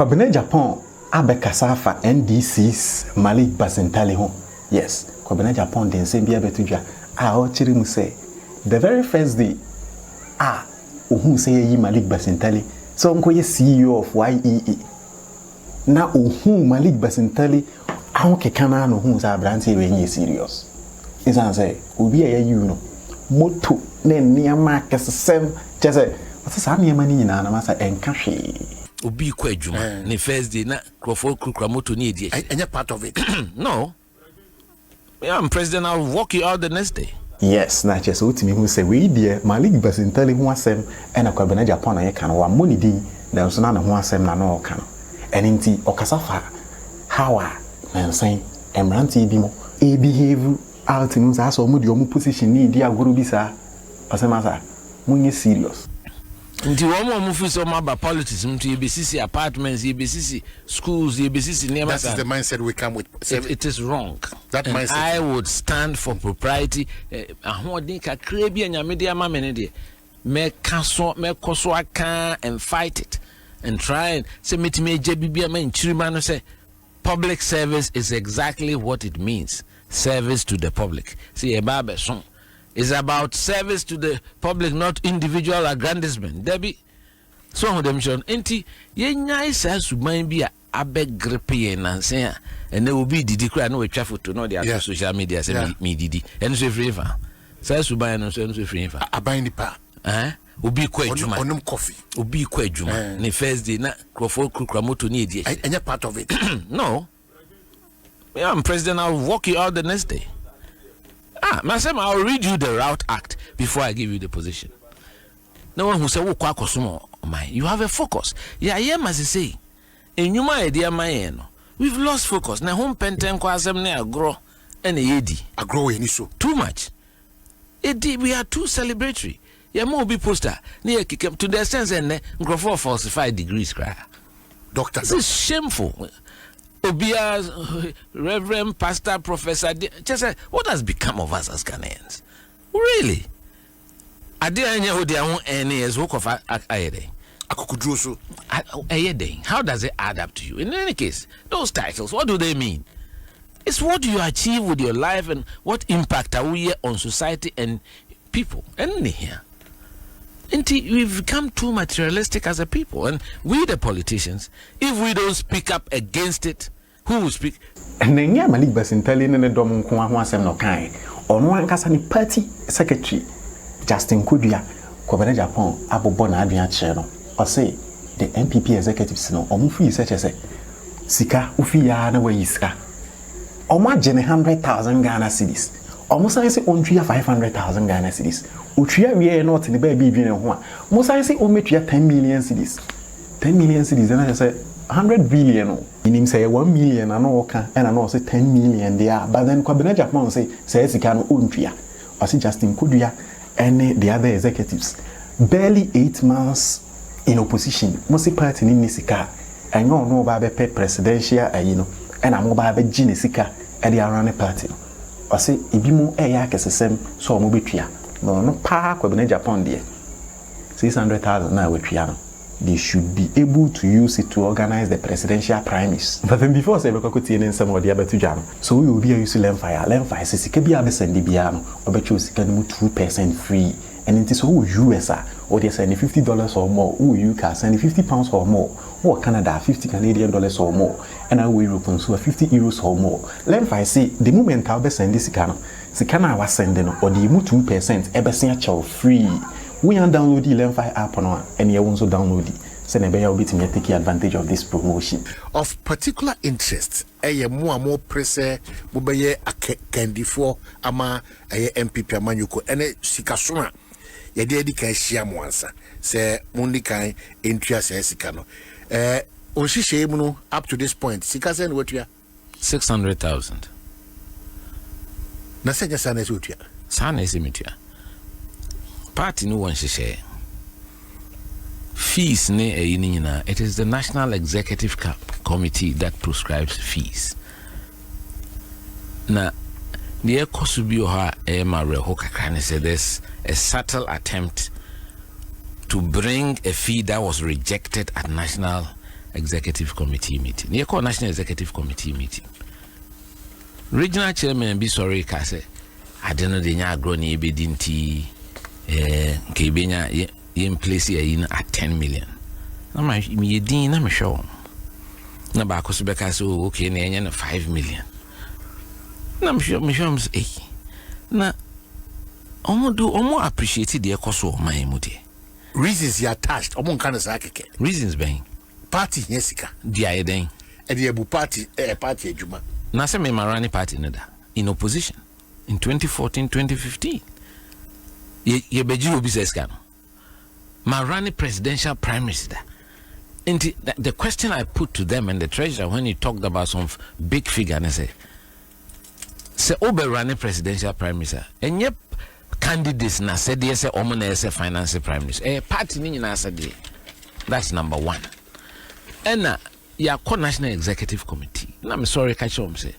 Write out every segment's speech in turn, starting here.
Kwabena Agyapong abekasa fa NDC'S MALIK BASINTALE'S ho. Yes, Kwabena Agyapong den se bia betudwa a o chiri mu say the very first day ohun say yi MALIK BASINTALE so nko ye CEO of YEE na ohun MALIK BASINTALE ahun kekana no hu sa branche we nye serious isan say obi e you no moto na niama kesem chese what's sa niama ni nyina na masa enka hwe obi kwa adwuma ne first day na crofo kukura moto ni edi any part of it. No, yeah, I'm president, I'll walk you out the next day. Yes, na chese utimi hu say we die MALIK BASINTALE ho asem e na Kwabena Agyapong na ye kan wa money din na so na ho asem na no kan eninti okasafa how nansan emranti bi mo e behave out in sa so mo di omu position ni di agoro bi sa asema sa munye serious. Nti wo mo fi so ma ba politics mtu yebesisi apartments yebesisi schools yebesisi near. That is the mindset we come with. It is wrong. That and mindset. I would stand for propriety. Ahodi kakra bi anyame de ama me ne de me koso aka and fight it and try and say metime eje bibia ma nchirima no say public service is exactly what it means. Service to the public. See e ba be so. It's about service to the public, not individual aggrandizement. Debbie, so on them shown. Enti, ye nyai sa suban bi a abeg gripe and say, and there will be didi cry no traffic to know the social media say me didi. And so free fa. Sa suban no so free fa. Aban ni pa. Obi kwa adwuma. Onum coffee. Obi kwa adwuma. Ne first day na crofo kukura moto ni edi. Any part of it. No. Yeah, I'm president, I'll walk you out the next day. Masem, I'll read you the Route Act before I give you the position. No one who say, "Oh, kwa kosumo, you have a focus." Yeah, I must say, in your idea, my we've lost focus. Na home pentem kwa asem ne agro, ene yedi. Agro we ni so. Too much. We are too celebratory. Yeah, more be poster. Near kick to the sense and nkrofo falsified degrees cry. Doctor, this is shameful. Obia, Reverend Pastor, Professor, just what has become of us as Ghanaians? Really? I didn't know their own NAS work of Ayede. How does it add up to you? In any case, those titles, what do they mean? It's what you achieve with your life and what impact are we on society and people. And here. We've become too materialistic as a people, and we the politicians, if we don't speak up against it, who will speak? And then MALIK BASINTALE ne dom nko ho asem no kan ono ankasa ni party secretary Justin Kodua Kwabena Agyapong abobo na adua kire no o say the MPP executives no omo fi se chese sika ufi ya na wa yisika omo agene 100,000 Ghana cedis omo san se ontria 500,000 Ghana cedis otria wie not ne ba bi dwene ho a mo san se o metua 10 million cedis 10 million cedis na say 100 billion inim say 1 million and oka and no say 10 million there but then Kwabena Agyapong say sika no ontria o say Justin Kodua and the other executives barely 8 months in opposition mo say party ni sika enyo no ba be presidential ayino and am ba be gine sika e dey around the party o say ibi mu e ya kesesem so mo betua no pa Kwabena Agyapong there 600,000 na wetua no. They should be able to use it to organize the presidential primaries. But then before say because in some of the other two so we will be use Lemfire says it can be a send the piano or bet you can 2% free. And it is who US or they send $50 or more, who you can send £50 or more, or Canada $50 Canadian or more, and I will European so 50 euros or more. Lemfire say the moment I'll be send this Sikana was sending or the 2% ever send free. We are download the Lemfire app on and you also download it. Send a bear bit me take advantage of this promotion. Of particular interest, more press Bobeye candy for ama MPP Amanyuko and Sikasuma. Ye dedi kan shia mwansa. Se mundi kan entry se sikano. Onshishe mu up to this point. Sikasen what you 600,000. Na senya sana esutia. Sana esimitia. Party no one share fees ne nyina. It is the National Executive Committee that prescribes fees. Na the Kosubio ha Mare Hokakane said there's a subtle attempt to bring a fee that was rejected at national executive committee meeting. You call national executive committee meeting. Regional chairman be sorry, Kase. I don't know the Nyagroni Bedinti Kibenya in place here in at 10 million. I'm sure. Na ba ko so beka so okay na enye na 5 million. Na me sure say na omo appreciate the ekoso o man mu de. Reasons you attached omo nka na sa keke. Reasons ben Party yesika. Dia eden. E de ebu party party adwuma. Na se me marani party no da in opposition in 2014-2015. Ye beji obi seska no. Marani presidential primaries da. And the question I put to them and the treasurer when he talked about some big figure and I say Oberani presidential primaries and yep candidates na said yes omo na say finance primaries party ni na said that's number one. And ya national executive committee. And I'm sorry catch on say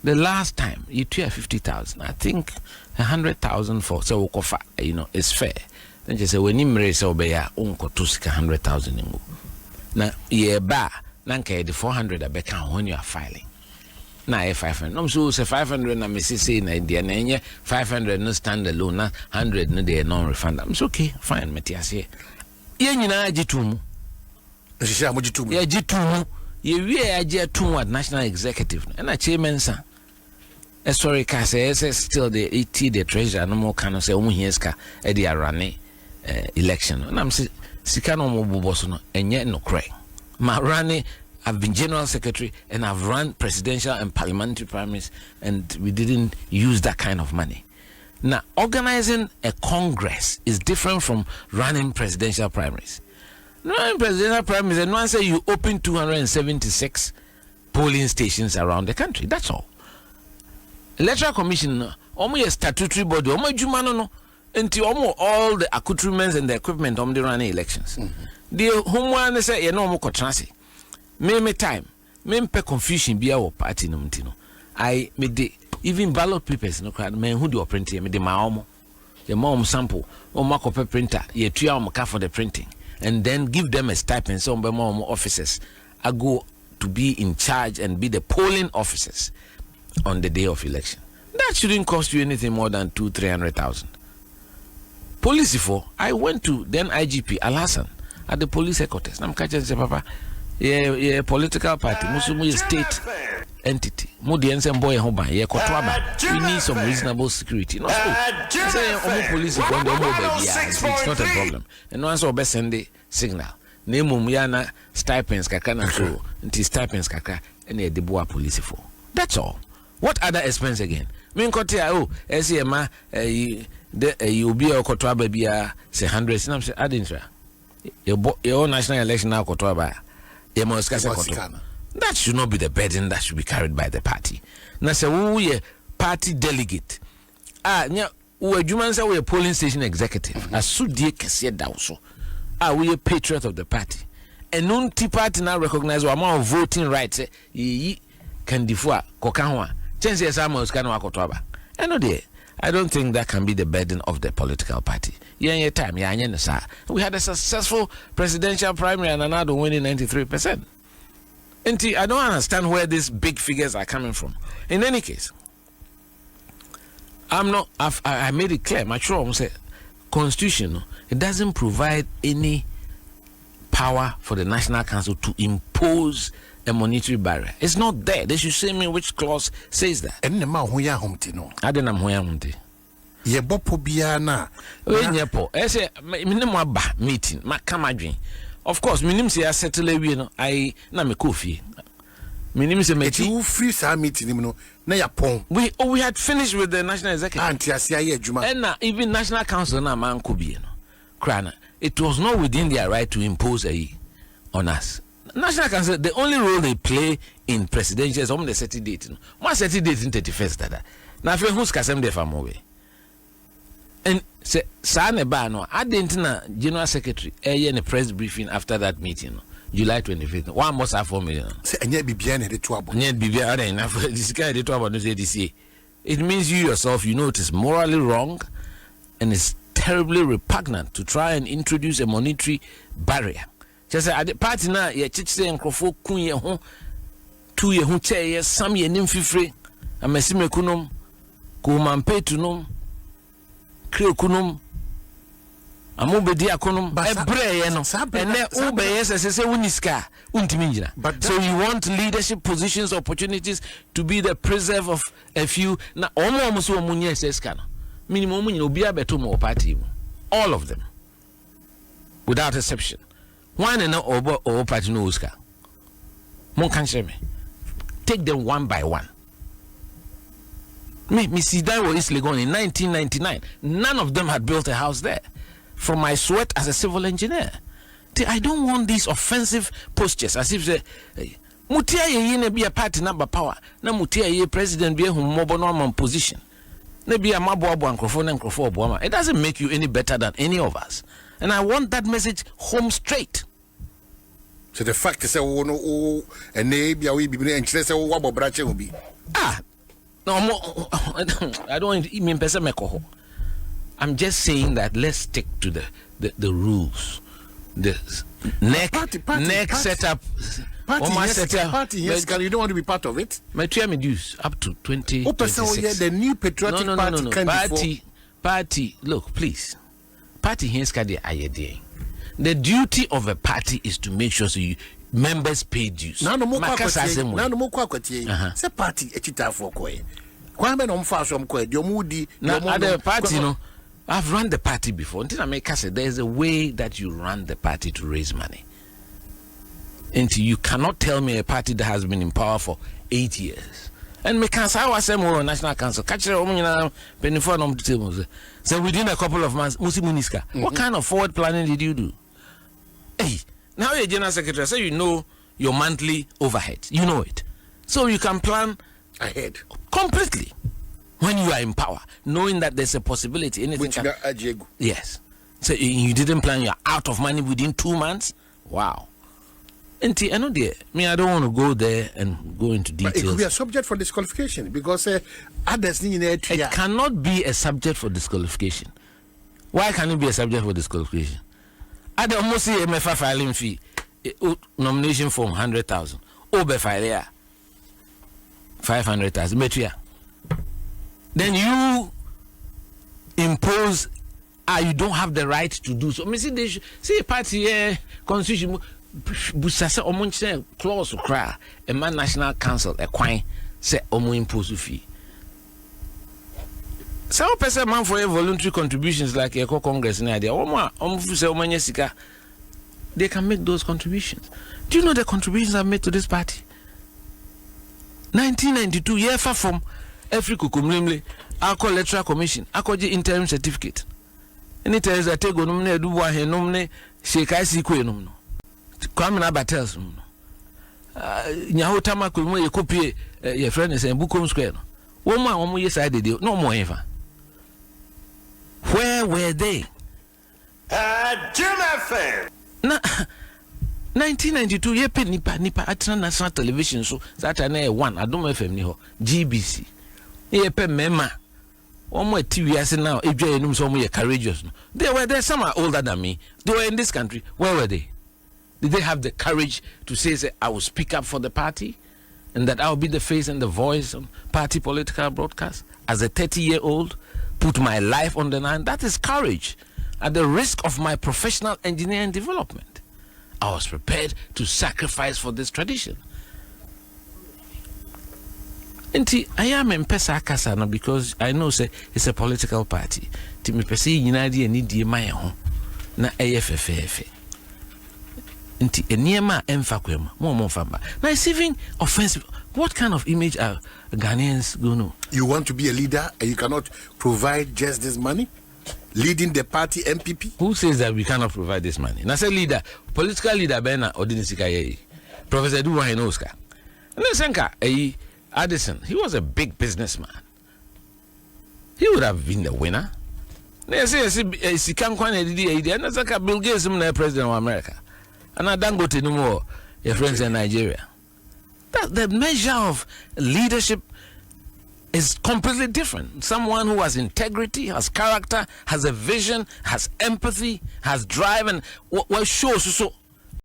the last time you took 50,000 I think 100,000 for so it's fair. Then just say when you marry so be ya unko to 100,000 ngo. Na ye ba na nka the 400 abeka when you are filing na 500 no so say 500 na me say na dia na enye 500 no stand alone na 100 no dey non refund I'm okay fine metiase ye nyina agitum shisha agitum ye agitum ye wie agitum at national executive na chairman sa sorry ka say still the 80 the treasurer no more can say omo hieska e dey run election na am say sika no mo boboso no enye no kray marani I've been general secretary and I've run presidential and parliamentary primaries and we didn't use that kind of money. Now organizing a congress is different from running presidential primaries. Running presidential primaries and one say you open 276 polling stations around the country, that's all. Electoral commission omo a statutory body omo adwuma no until almost all the accoutrements and the equipment on the running elections. The homeone say, you know, more transi. Me time, me confusion be our party no mtino. I made the even ballot papers no crowd men who do printing me the maomo. The mom sample or mark up a printer, ye tria for the printing, and then give them a stipend. Some by mom officers I go to be in charge and be the polling officers on the day of election. That shouldn't cost you anything more than 200,000-300,000. Police for I went to then IGP Al-Hassan at the police headquarters. I'm catching say papa, yeah, political party, Musumu state entity. Mudi and boy hoba, yeah, Kotwaba. We need some reasonable security. No, say omo police go the omo baby. It's not a problem. And once we send the signal. Name yana stipends kakana so nti stipends kaka and the boa police for. That's all. What other expense again? Me nkotia SEMA you be a kotwa baby say 100 sinam say adintra your national election now kotwa ba you must that should not be the burden that should be carried by the party. Na say we party delegate nya we adwuma say we polling station executive asudie kese da so we a patriot of the party and non party now recognize we amount of voting rights yi kandifo koka ho a chance yes amos kan wa kotwa ba eno dey I don't think that can be the burden of the political party. We had a successful presidential primary and another winning 93%. And I don't understand where these big figures are coming from. In any case, I made it clear, my constitution, it doesn't provide any power for the National Council to impose a monetary barrier. It's not there. They should say me which clause says that. And the man who ya humti no. I don't know who ya humti. Ye bopo biya na. Yepo. I say minimum ba meeting. Ma kamadwin. Of course, minimum say I settle we no. I na me kofi. Minimum say me. You free sa meeting no. Na ya pon. We had finished with the national executive. Anti asia ye adwuma. And even national council na man ko bi no. Krana. It was not within their right to impose on us. National Council, the only role they play in presidential is on the 30 date. One 30 date in 31st. Now, if you who's Kasem de Famowe and say, Saneba, no, I didn't know General Secretary, in a press briefing after that meeting, July 25th. One must have 4 million. And yet be behind the trouble. Yet be behind enough. This guy, the trouble, it means you yourself, you know, it is morally wrong and it's terribly repugnant to try and introduce a monetary barrier just at the party now, ye chiche and crofo kun ye ho 2 year ho che some ye nim fifre amesime kunum ko mampe tunum kre kunum amobedi akonum ebre ye no ene ubeye se uniska untimi njira. So you want leadership positions, opportunities to be the preserve of a few na omo so omunye seska no minimum omunye obi abeto mo party all of them without exception. One and all party no Oscar. Mon can me. Take them one by one. Me see that was Legon in 1999. None of them had built a house there. From my sweat as a civil engineer. I don't want these offensive postures as if say mutia ye be a party number power. Na mutia ye president be a normal position. Ne be a mabo and crofo. It doesn't make you any better than any of us. And I want that message home straight. So the fact is that no, I don't mean person. I'm just saying that let's stick to the rules. The next setup. Party, yes, you don't want to be part of it. My term dues up to 20. The new patriotic party. Look, please. Party here is the duty of a party is to make sure members pay dues. Now no more say party echita for kwe. Kwabena omfaso mkwe diomudi other party no. I've run the party before. Until I make say there's a way that you run the party to raise money. And you cannot tell me a party that has been in power for 8 years. And me cancer I was national council catch so within a couple of months Musimuniska. What kind of forward planning did you do? Hey, now you're general secretary, so you know your monthly overhead. You know it. So you can plan ahead completely when you are in power, knowing that there's a possibility anything can. Yes. So you didn't plan, you're out of money within 2 months. Wow. I know I don't want to go there and go into details. But it could be a subject for disqualification because others need it. It cannot be a subject for disqualification. Why can it be a subject for disqualification? I don't almost see MFA filing fee, nomination form 100,000. Obe file 500,000. Then you impose. You don't have the right to do so. I mean, see a party constitution. Busasa omunche clause cry a man national council a quine say omu impose fee. Some person man for voluntary contributions like a congress in idea. They can make those contributions. Do you know the contributions I've made to this party? 1992 year far from every kukumlimle alcohol electoral commission alcohol interim certificate. Any tells that take nomne do wa he nomne sheka si kwe nomno. Kwabena Agyapong nyaho tamakul mo ye copy your friend is in Bukom Square no woman omo yes I did no more ever. Where were they? Jim FM. Na 1992 ye pe nipa atena national television so that na one Adom FM ni ho GBC ye pe mema omo TV ase now edwa enum so omo ye courageous no. They were there, some are older than me. They were in this country. Where were they? Did they have the courage to say, I will speak up for the party and that I will be the face and the voice of party political broadcast? As a 30-year-old, put my life on the line? That is courage at the risk of my professional engineering development. I was prepared to sacrifice for this tradition. I am in Pesa Kasana because I know say it's a political party. Timi Pesi Yinadi and Nidi Maya na AFFF. Nti eniema emfakwem mo famba. Now it's even offensive. What kind of image are Ghanaians going to? You want to be a leader and you cannot provide just this money? Leading the party MPP? Who says that we cannot provide this money? Now say leader, political leader Bena Odinisika ye. Professor Duwa Henoska. And then Senka Addison, he was a big businessman. He would have been the winner. They say Sikam Kwane did and that's like Bill Gates, president of America. And I don't go to no more your friends in Nigeria. That the measure of leadership is completely different. Someone who has integrity, has character, has a vision, has empathy, has drive, and what shows so